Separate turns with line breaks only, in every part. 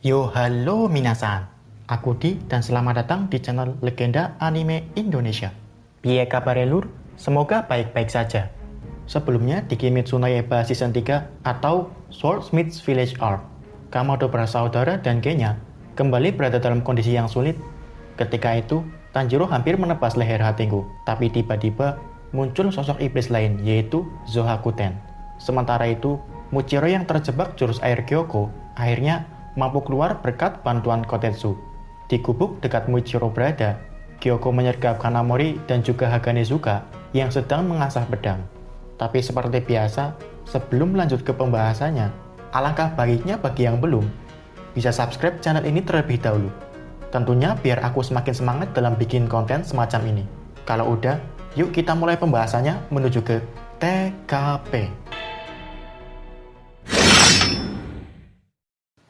Yo halo minasan, aku Di dan selamat datang di channel Legenda Anime Indonesia. Piye kabare lur? Semoga baik-baik saja. Sebelumnya di Kimetsu no Yaiba Season 3 atau Swordsmith's Village Arc, Kamado bersaudara dan Genya kembali berada dalam kondisi yang sulit. Ketika itu, Tanjiro hampir menebas leher Hatengo, tapi tiba-tiba muncul sosok iblis lain yaitu Zohakuten. Sementara itu, Muichiro yang terjebak jurus air Gyoko akhirnya mampu keluar berkat bantuan Kotetsu. Di gubuk dekat Muichiro berada, Gyoko menyergap Kanamori dan juga Haganezuka yang sedang mengasah pedang. Tapi seperti biasa, sebelum lanjut ke pembahasannya, alangkah baiknya bagi yang belum, bisa subscribe channel ini terlebih dahulu. Tentunya biar aku semakin semangat dalam bikin konten semacam ini. Kalau udah, yuk kita mulai pembahasannya menuju ke TKP.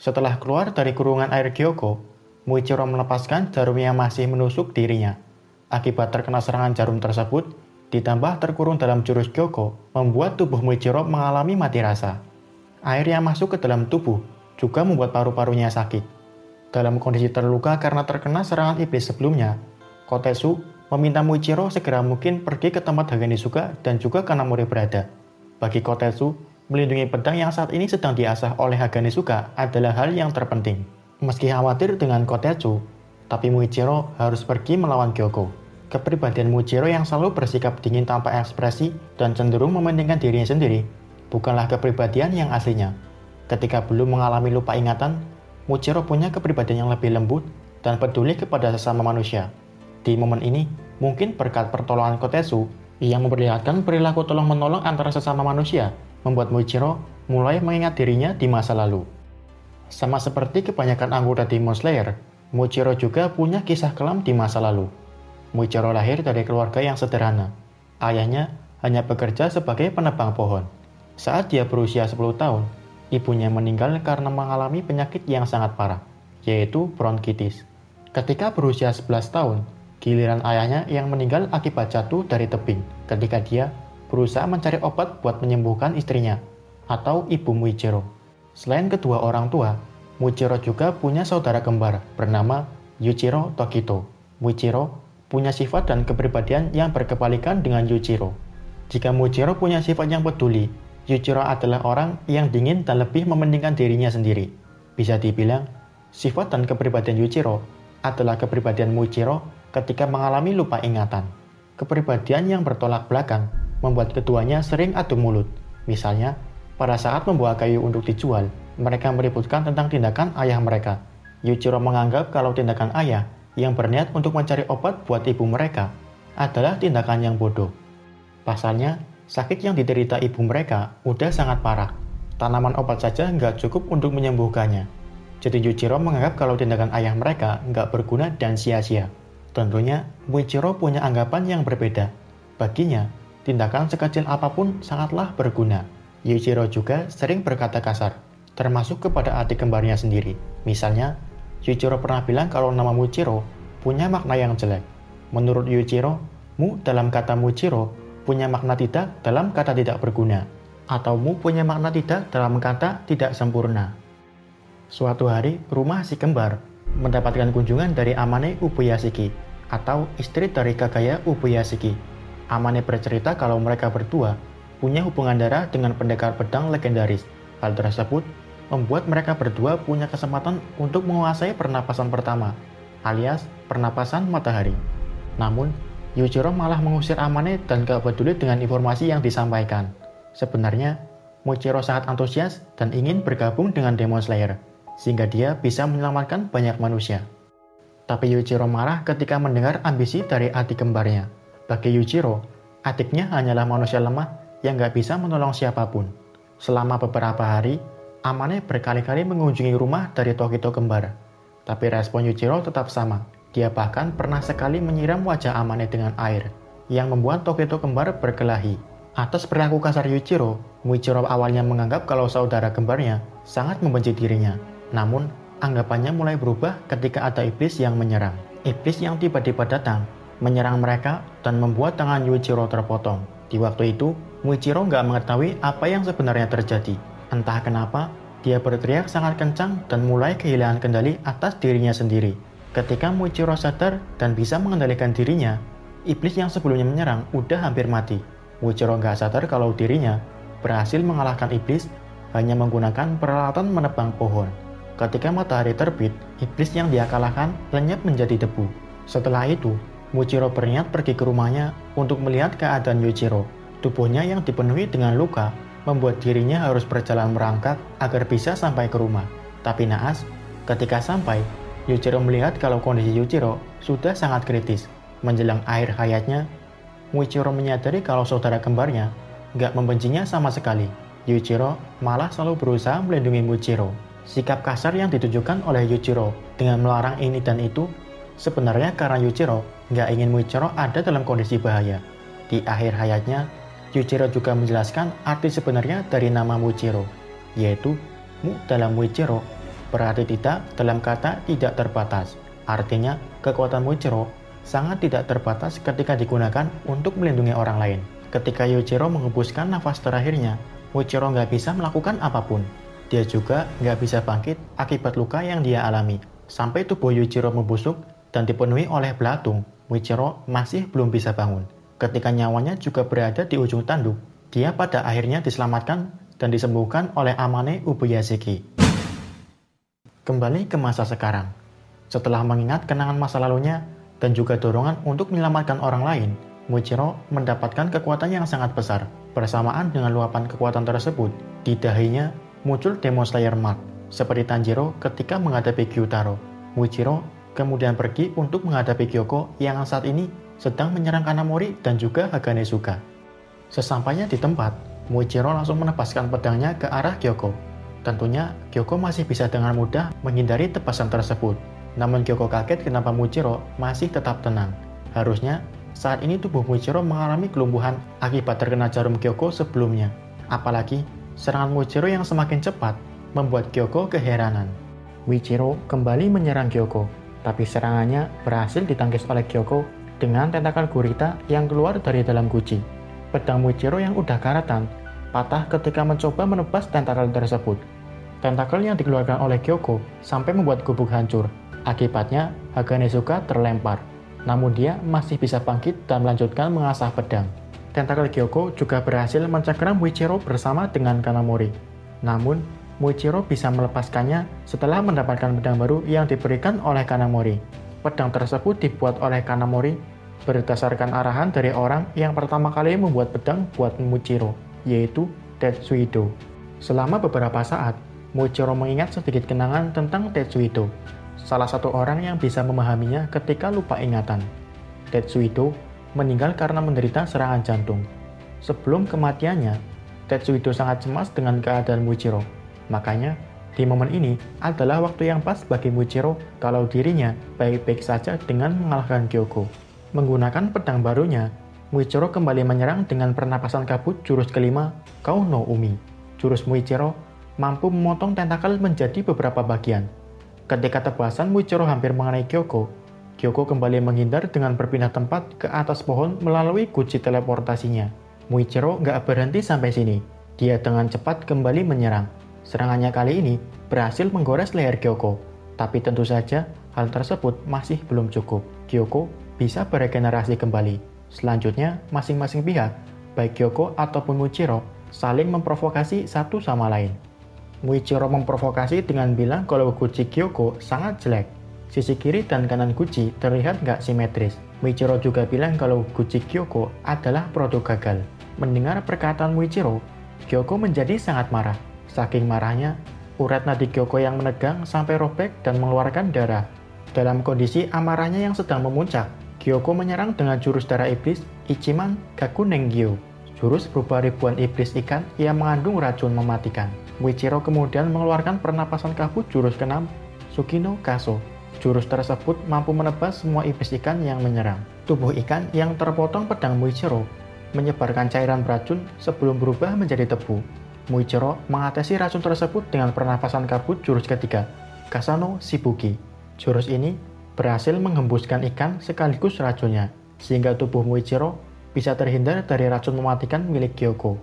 Setelah keluar dari kurungan air Gyoko, Muichiro melepaskan jarum yang masih menusuk dirinya. Akibat terkena serangan jarum tersebut, ditambah terkurung dalam jurus Gyoko, membuat tubuh Muichiro mengalami mati rasa. Air yang masuk ke dalam tubuh juga membuat paru-parunya sakit. Dalam kondisi terluka karena terkena serangan iblis sebelumnya, Kotetsu meminta Muichiro segera mungkin pergi ke tempat Haganezuka dan juga Kanamori berada. Bagi Kotetsu, melindungi pedang yang saat ini sedang diasah oleh Haganezuka adalah hal yang terpenting. Meski khawatir dengan Kotetsu, tapi Muichiro harus pergi melawan Gyoko. Kepribadian Muichiro yang selalu bersikap dingin tanpa ekspresi dan cenderung mementingkan dirinya sendiri, bukanlah kepribadian yang aslinya. Ketika belum mengalami lupa ingatan, Muichiro punya kepribadian yang lebih lembut dan peduli kepada sesama manusia. Di momen ini, mungkin berkat pertolongan Kotetsu, yang memperlihatkan perilaku tolong-menolong antara sesama manusia, membuat Muichiro mulai mengingat dirinya di masa lalu. Sama seperti kebanyakan anggota Demon Slayer, Muichiro juga punya kisah kelam di masa lalu. Muichiro lahir dari keluarga yang sederhana. Ayahnya hanya bekerja sebagai penebang pohon. Saat dia berusia 10 tahun, ibunya meninggal karena mengalami penyakit yang sangat parah, yaitu bronkitis. Ketika berusia 11 tahun, giliran ayahnya yang meninggal akibat jatuh dari tebing ketika dia berusaha mencari obat buat menyembuhkan istrinya, atau ibu Muichiro. Selain kedua orang tua, Muichiro juga punya saudara kembar bernama Yuichiro Tokito. Muichiro punya sifat dan kepribadian yang berkebalikan dengan Yuichiro. Jika Muichiro punya sifat yang peduli, Yuichiro adalah orang yang dingin dan lebih mementingkan dirinya sendiri. Bisa dibilang, sifat dan kepribadian Yuichiro adalah kepribadian Muichiro ketika mengalami lupa ingatan. Kepribadian yang bertolak belakang membuat keduanya sering adu mulut. Misalnya, pada saat membawa kayu untuk dijual, mereka meributkan tentang tindakan ayah mereka. Yuichiro menganggap kalau tindakan ayah yang berniat untuk mencari obat buat ibu mereka adalah tindakan yang bodoh. Pasalnya, sakit yang diderita ibu mereka udah sangat parah. Tanaman obat saja nggak cukup untuk menyembuhkannya. Jadi Yuichiro menganggap kalau tindakan ayah mereka nggak berguna dan sia-sia. Tentunya, Muichiro punya anggapan yang berbeda. Baginya, tindakan sekecil apapun sangatlah berguna. Yuichiro juga sering berkata kasar, termasuk kepada adik kembarnya sendiri. Misalnya, Yuichiro pernah bilang kalau nama Muichiro punya makna yang jelek. Menurut Yuichiro, mu dalam kata Muichiro punya makna tidak dalam kata tidak berguna, atau mu punya makna tidak dalam kata tidak sempurna. Suatu hari, rumah si kembar mendapatkan kunjungan dari Amane Ubuyashiki, atau istri dari Kagaya Ubuyashiki. Amane bercerita kalau mereka berdua punya hubungan darah dengan pendekar pedang legendaris. Hal tersebut membuat mereka berdua punya kesempatan untuk menguasai pernapasan pertama, alias pernapasan matahari. Namun, Yuichiro malah mengusir Amane dan gak peduli dengan informasi yang disampaikan. Sebenarnya, Muichiro sangat antusias dan ingin bergabung dengan Demon Slayer, sehingga dia bisa menyelamatkan banyak manusia. Tapi Yuichiro marah ketika mendengar ambisi dari adik kembarnya. Bagi Yuichiro, adiknya hanyalah manusia lemah yang gak bisa menolong siapapun. Selama beberapa hari, Amane berkali-kali mengunjungi rumah dari Tokito kembar. Tapi respon Yuichiro tetap sama. Dia bahkan pernah sekali menyiram wajah Amane dengan air, yang membuat Tokito kembar berkelahi. Atas perilaku kasar Yuichiro, Muichiro awalnya menganggap kalau saudara kembarnya sangat membenci dirinya. Namun, anggapannya mulai berubah ketika ada iblis yang menyerang. Iblis yang tiba-tiba datang, menyerang mereka dan membuat tangan Yuichiro terpotong. Di waktu itu, Muichiro nggak mengetahui apa yang sebenarnya terjadi. Entah kenapa, Dia berteriak sangat kencang dan mulai kehilangan kendali atas dirinya sendiri. Ketika Muichiro sadar dan bisa mengendalikan dirinya, iblis yang sebelumnya menyerang udah hampir mati. Muichiro nggak sadar kalau dirinya berhasil mengalahkan iblis hanya menggunakan peralatan menebang pohon. Ketika matahari terbit, iblis yang dia kalahkan lenyap menjadi debu. Setelah itu, Muichiro berniat pergi ke rumahnya untuk melihat keadaan Yuichiro. Tubuhnya yang dipenuhi dengan luka membuat dirinya harus berjalan merangkak agar bisa sampai ke rumah. Tapi naas, ketika sampai, Yuichiro melihat kalau kondisi Yuichiro sudah sangat kritis. Menjelang akhir hayatnya, Muichiro menyadari kalau saudara kembarnya nggak membencinya sama sekali. Yuichiro malah selalu berusaha melindungi Muichiro. Sikap kasar yang ditujukan oleh Yuichiro dengan melarang ini dan itu sebenarnya karena Yuichiro nggak ingin Muichiro ada dalam kondisi bahaya. Di akhir hayatnya, Yuichiro juga menjelaskan arti sebenarnya dari nama Muichiro, yaitu Mu dalam Muichiro berarti tidak dalam kata tidak terbatas. Artinya, kekuatan Muichiro sangat tidak terbatas ketika digunakan untuk melindungi orang lain. Ketika Yuichiro menghembuskan nafas terakhirnya, Muichiro nggak bisa melakukan apapun. Dia juga nggak bisa bangkit akibat luka yang dia alami. Sampai tubuh Yuichiro membusuk dan dipenuhi oleh belatung, Muichiro masih belum bisa bangun. Ketika nyawanya juga berada di ujung tanduk, dia pada akhirnya diselamatkan dan disembuhkan oleh Amane Ubuyashiki. Kembali ke masa sekarang. Setelah mengingat kenangan masa lalunya dan juga dorongan untuk menyelamatkan orang lain, Muichiro mendapatkan kekuatan yang sangat besar. Bersamaan dengan luapan kekuatan tersebut, di dahinya muncul Demon Slayer Mark, seperti Tanjiro ketika menghadapi Gyutaro. Muichiro kemudian pergi untuk menghadapi Kyoko yang saat ini sedang menyerang Kanamori dan juga Haganezuka. Sesampainya di tempat, Muichiro langsung menebaskan pedangnya ke arah Kyoko. Tentunya, Kyoko masih bisa dengan mudah menghindari tebasan tersebut. Namun Kyoko kaget kenapa Muichiro masih tetap tenang. Harusnya, saat ini tubuh Muichiro mengalami kelumpuhan akibat terkena jarum Kyoko sebelumnya. Apalagi, serangan Muichiro yang semakin cepat membuat Kyoko keheranan. Muichiro kembali menyerang Kyoko, tapi serangannya berhasil ditangkis oleh Kyoko dengan tentakel gurita yang keluar dari dalam guci. Pedang Muichiro yang udah karatan patah ketika mencoba menebas tentakel tersebut. Tentakel yang dikeluarkan oleh Kyoko sampai membuat gubuk hancur. Akibatnya, Haganezuka terlempar. Namun dia masih bisa bangkit dan melanjutkan mengasah pedang. Tentakel Kyoko juga berhasil mencengkeram Muichiro bersama dengan Kanamori. Namun, Muichiro bisa melepaskannya setelah mendapatkan pedang baru yang diberikan oleh Kanamori. Pedang tersebut dibuat oleh Kanamori berdasarkan arahan dari orang yang pertama kali membuat pedang buat Muichiro, yaitu Tetsuido. Selama beberapa saat, Muichiro mengingat sedikit kenangan tentang Tetsuido, salah satu orang yang bisa memahaminya ketika lupa ingatan. Tetsuido meninggal karena menderita serangan jantung. Sebelum kematiannya, Tetsuido sangat cemas dengan keadaan Muichiro. Makanya, di momen ini adalah waktu yang pas bagi Muichiro kalau dirinya baik-baik saja dengan mengalahkan Kyoko. Menggunakan pedang barunya, Muichiro kembali menyerang dengan pernapasan kabut jurus kelima, Kou no Umi. Jurus Muichiro mampu memotong tentakel menjadi beberapa bagian. Ketika tebasan Muichiro hampir mengenai Kyoko, Kyoko kembali menghindar dengan berpindah tempat ke atas pohon melalui guci teleportasinya. Muichiro nggak berhenti sampai sini. Dia dengan cepat kembali menyerang. Serangannya kali ini berhasil menggores leher Kyoko, tapi tentu saja hal tersebut masih belum cukup. Kyoko bisa beregenerasi kembali. Selanjutnya, masing-masing pihak, baik Kyoko ataupun Muichiro, saling memprovokasi satu sama lain. Muichiro memprovokasi dengan bilang kalau guci Kyoko sangat jelek. Sisi kiri dan kanan guci terlihat nggak simetris. Muichiro juga bilang kalau guci Kyoko adalah produk gagal. Mendengar perkataan Muichiro, Kyoko menjadi sangat marah. Saking marahnya, urat nadi Kyoko yang menegang sampai robek dan mengeluarkan darah. Dalam kondisi amarahnya yang sedang memuncak, Kyoko menyerang dengan jurus darah iblis Ichiman Gakunengyo. Jurus berupa ribuan iblis ikan yang mengandung racun mematikan. Muichiro kemudian mengeluarkan pernapasan kabut jurus ke-6, Tsukino Kaso. Jurus tersebut mampu menebas semua iblis ikan yang menyerang. Tubuh ikan yang terpotong pedang Muichiro menyebarkan cairan beracun sebelum berubah menjadi debu. Muichiro mengatasi racun tersebut dengan pernapasan kabut jurus ketiga, Kasano Shibuki. Jurus ini berhasil menghembuskan ikan sekaligus racunnya, sehingga tubuh Muichiro bisa terhindar dari racun mematikan milik Kyoko.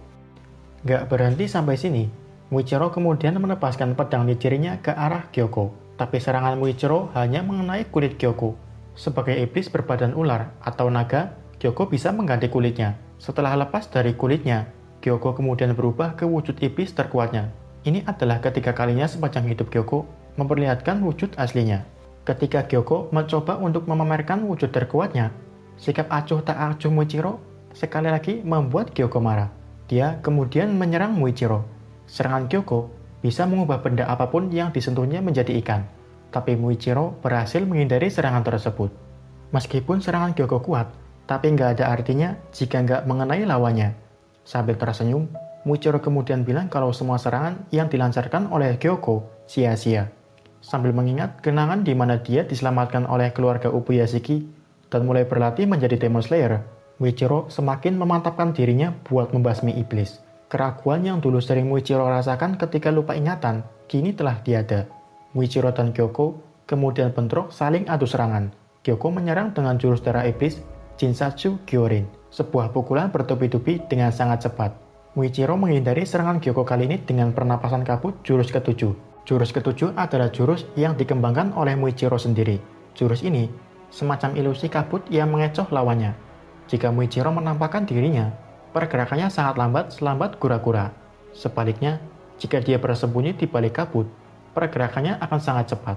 Gak berhenti sampai sini, Muichiro kemudian menepaskan pedang nijirinya ke arah Gyoko, tapi serangan Muichiro hanya mengenai kulit Gyoko. Sebagai iblis berbadan ular atau naga, Gyoko bisa mengganti kulitnya. Setelah lepas dari kulitnya, Gyoko kemudian berubah ke wujud iblis terkuatnya. Ini adalah ketiga kalinya sepanjang hidup Gyoko memperlihatkan wujud aslinya. Ketika Gyoko mencoba untuk memamerkan wujud terkuatnya, sikap acuh tak acuh Muichiro sekali lagi membuat Gyoko marah. Dia kemudian menyerang Muichiro. Serangan Gyoko bisa mengubah benda apapun yang disentuhnya menjadi ikan. Tapi Muichiro berhasil menghindari serangan tersebut. Meskipun serangan Gyoko kuat, tapi nggak ada artinya jika nggak mengenai lawannya. Sambil tersenyum, Muichiro kemudian bilang kalau semua serangan yang dilancarkan oleh Gyoko sia-sia. Sambil mengingat kenangan di mana dia diselamatkan oleh keluarga Ubuyashiki dan mulai berlatih menjadi Demon Slayer, Muichiro semakin memantapkan dirinya buat membasmi iblis. Keraguan yang dulu sering Muichiro rasakan ketika lupa ingatan, kini telah tiada. Muichiro dan Gyoko kemudian bentrok saling adu serangan. Gyoko menyerang dengan jurus darah iblis, Jinsatsu Gyorin, sebuah pukulan bertubi-tubi dengan sangat cepat. Muichiro menghindari serangan Gyoko kali ini dengan pernapasan kabut jurus ketujuh. Jurus ketujuh adalah jurus yang dikembangkan oleh Muichiro sendiri. Jurus ini semacam ilusi kabut yang mengecoh lawannya. Jika Muichiro menampakkan dirinya, pergerakannya sangat lambat selambat kura-kura. Sebaliknya, jika dia bersembunyi di balik kabut, pergerakannya akan sangat cepat.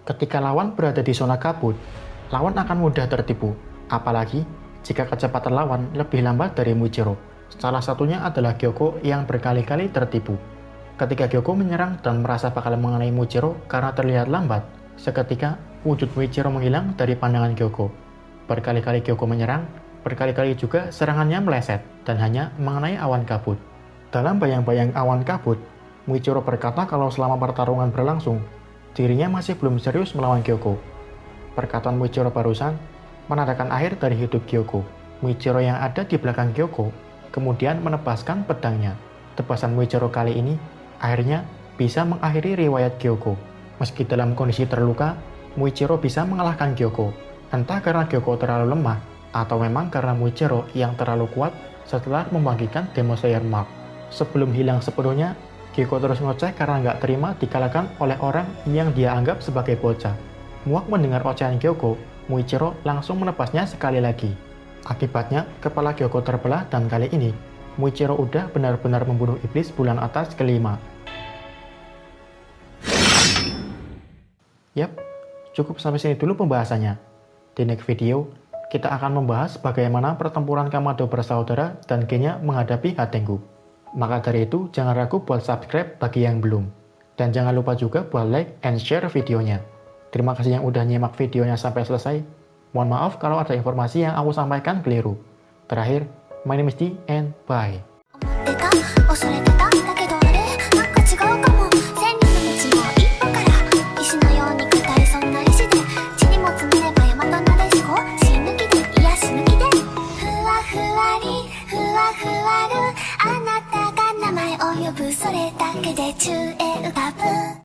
Ketika lawan berada di zona kabut, lawan akan mudah tertipu, apalagi jika kecepatan lawan lebih lambat dari Muichiro. Salah satunya adalah Gyoko yang berkali-kali tertipu. Ketika Gyoko menyerang dan merasa bakal mengenai Muichiro karena terlihat lambat, seketika wujud Muichiro menghilang dari pandangan Gyoko. Berkali-kali Gyoko menyerang, berkali-kali juga serangannya meleset dan hanya mengenai awan kabut. Dalam bayang-bayang awan kabut, Muichiro berkata kalau selama pertarungan berlangsung, dirinya masih belum serius melawan Gyoko. Perkataan Muichiro barusan menandakan akhir dari hidup Gyoko. Muichiro yang ada di belakang Gyoko kemudian menebaskan pedangnya. Tebasan Muichiro kali ini akhirnya bisa mengakhiri riwayat Gyoko. Meski dalam kondisi terluka, Muichiro bisa mengalahkan Gyoko. Entah karena Gyoko terlalu lemah, atau memang karena Muichiro yang terlalu kuat setelah membangkitkan Demon Slayer Mark. Sebelum hilang sepenuhnya, Gyoko terus ngoceh karena nggak terima dikalahkan oleh orang yang dia anggap sebagai bocah. Muak mendengar ocehan Gyoko, Muichiro langsung menebasnya sekali lagi. Akibatnya, kepala Gyoko terbelah dan kali ini, Muichiro udah benar-benar membunuh iblis bulan atas kelima. Yap, cukup sampai sini dulu pembahasannya. Di next video, kita akan membahas bagaimana pertempuran Kamado bersaudara dan Genya menghadapi Hatengu. Maka dari itu, jangan ragu buat subscribe bagi yang belum. Dan jangan lupa juga buat like and share videonya. Terima kasih yang udah nyimak videonya sampai selesai. Mohon maaf kalau ada informasi yang aku sampaikan keliru. Terakhir, my name is D and bye.